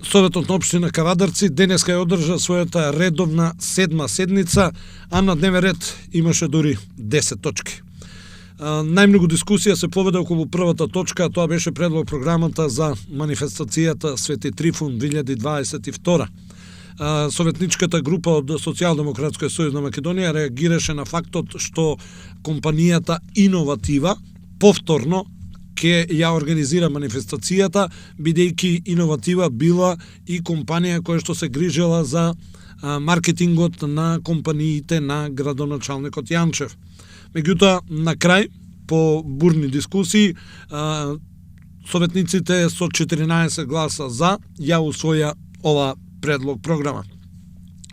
Советот на општина Кавадарци денеска ја одржа својата редовна 7-ма седница, а на дневен ред имаше дури 10 точки. Најмногу дискусија се поведе околу првата точка, а тоа беше предлог програмата за манифестацијата Свети Трифун 2022. Советничката група од Социјалдемократскиот сојуз на Македонија реагираше на фактот што компанијата Иноватива повторно ќе ја организира манифестацијата, бидејќи Иноватива била и компанија која што се грижела за маркетингот на компаниите на градоначалникот Јанчев. Меѓутоа, на крај, по бурни дискусии, советниците со 14 гласа за ја усвоја ова предлог програма.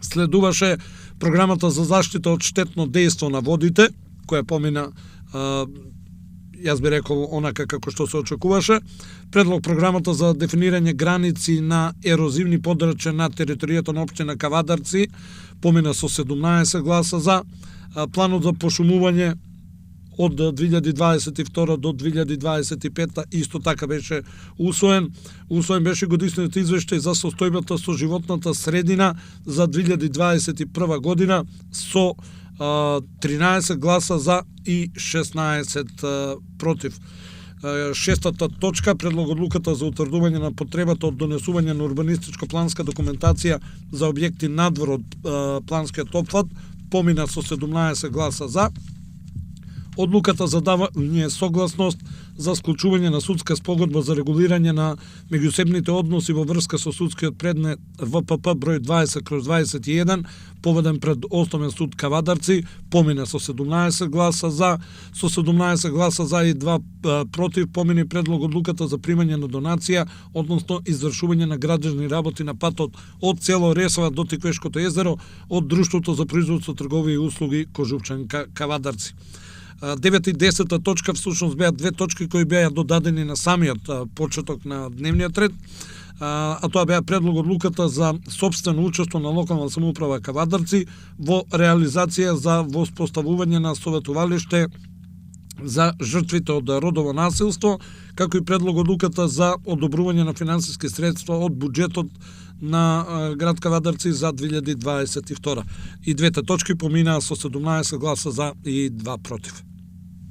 Следуваше програмата за заштита од штетно дејство на водите, која помина, јас би рекол, онака како што се очекуваше. Предлог програмата за дефинирање граници на ерозивни подрачја на територијата на општина Кавадарци помина со 17 гласа за. Планот за пошумување од 2022 до 2025 исто така беше усвоен. Усвоен беше годишниот извештај за состојбата со животната средина за 2021 година со 13 гласа за и 16 против. Шестата точка, предлог одлуката за утврдување на потребата од донесување на урбанистичко-планска документација за објекти надвор од планскиот опфат, помина со 17 гласа за. Одлуката за давање согласност за склучување на судска спогодба за регулирање на меѓусебните односи во врска со судскиот предмет ВПП број 20/21, поведен пред Основен суд Кавадарци, помина со 17 гласа за, со 17 гласа за и 2 против, помини предлог одлуката за примање на донација, односно извршување на градежни работи на патот од село Ресова до Тиквешкото езеро од Друштвото за производство, трговија и услуги Кожувчан Кавадарци. 9 и 10 точка всушност беа две точки кои беа додадени на самиот почеток на дневниот ред, а тоа беа предлог одлуката за сопствено учество на локална самоуправа Кавадарци во реализација за воспоставување на советувалиште за жртвите од родово насилство, како и предлог одлуката за одобрување на финансиски средства од буџетот на град Кавадарци за 2022. И двете точки поминаа со 17 гласа за и 2 против.